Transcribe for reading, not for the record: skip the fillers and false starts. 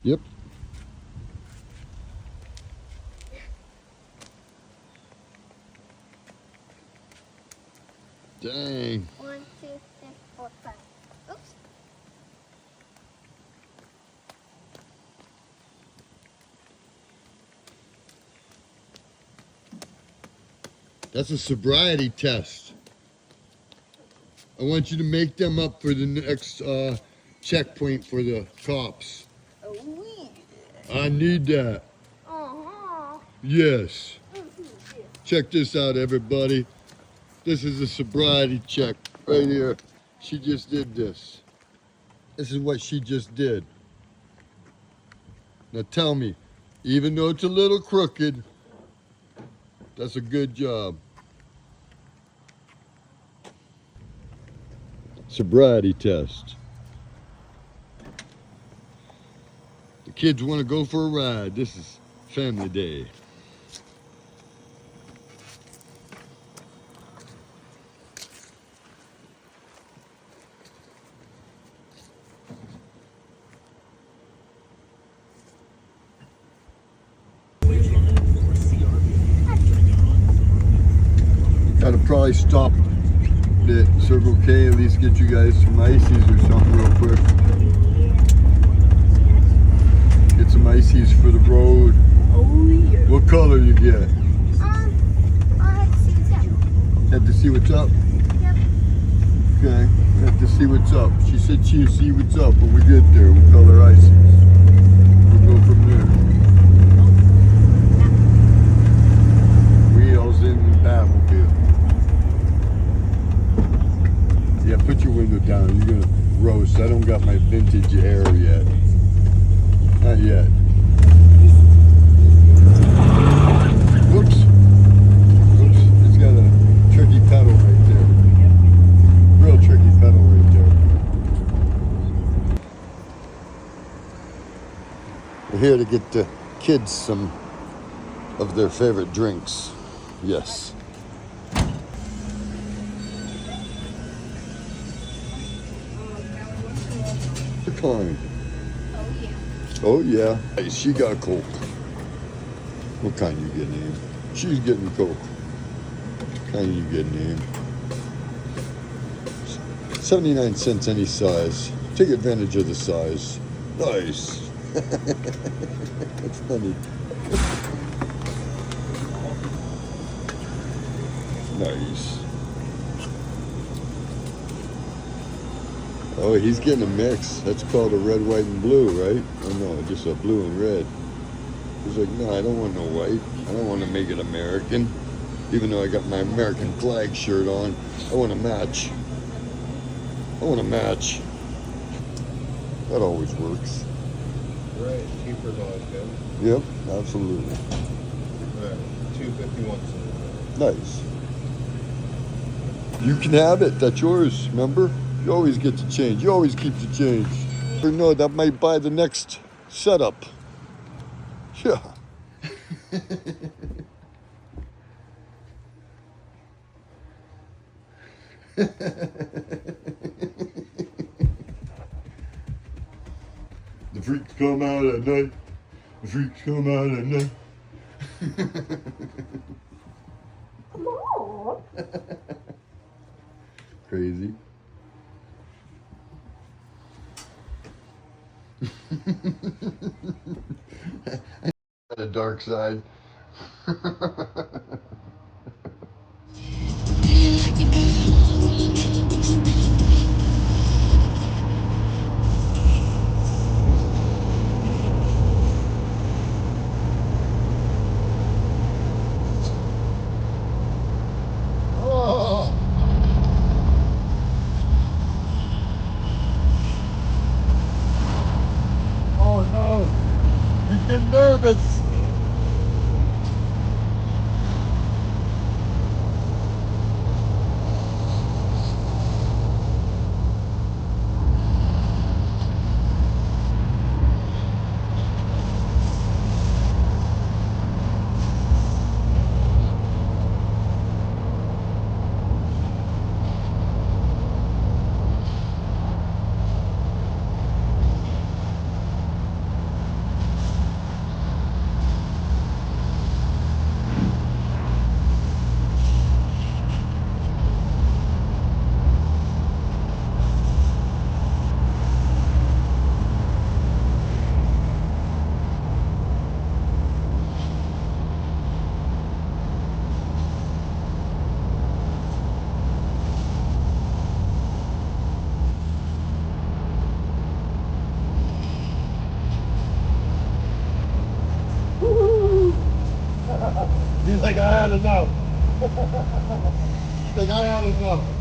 Yep. Dang. 1, 2, 3, 4, 5. Oops. That's a sobriety test. I want you to make them up for the next checkpoint for the cops. Oh, yeah. I need that. Uh-huh. Yes. Yeah. Check this out, everybody. This is a sobriety check right here. She just did this. This is what she just did. Now tell me, even though it's a little crooked, that's a good job. Sobriety test. The kids want to go for a ride. This is family day. Gotta probably stop at Circle K, at least get you guys some ices or something real quick. Get some ices for the road. Oh, yeah. What color you get? I have to see what's up. Have to see what's up? Yep. Okay, we have to see what's up. She said she'll see what's up when we get there. We'll color ices. We'll go from there. Wheels in the Batmobile. Yeah, put your window down. You're gonna roast. I don't got my vintage air yet. Not yet. Whoops. Whoops. It's got a tricky pedal right there. Real tricky pedal right there. We're here to get the kids some of their favorite drinks. Yes. The kind. Oh, yeah. Oh yeah. Hey, she got Coke. What kind you getting in? She's getting Coke. What kind you getting in? 79 cents any size. Take advantage of the size. Nice. That's funny. Nice. Oh, he's getting a mix. That's called a red, white, and blue, right? Oh no, just a blue and red. He's like, no, I don't want no white. I don't want to make it American. Even though I got my American flag shirt on, I want to match. I want to match. That always works. Right, cheaper vodka. Yep, absolutely. $2.51. Nice. You can have it. That's yours, remember? You always get the change. You always keep the change. Or no, that might buy the next setup. Yeah. The freaks come out at night. The freaks come out at night. Come on. Crazy. The dark side. Oh. Oh no. He's getting nervous. had enough. I think I had enough.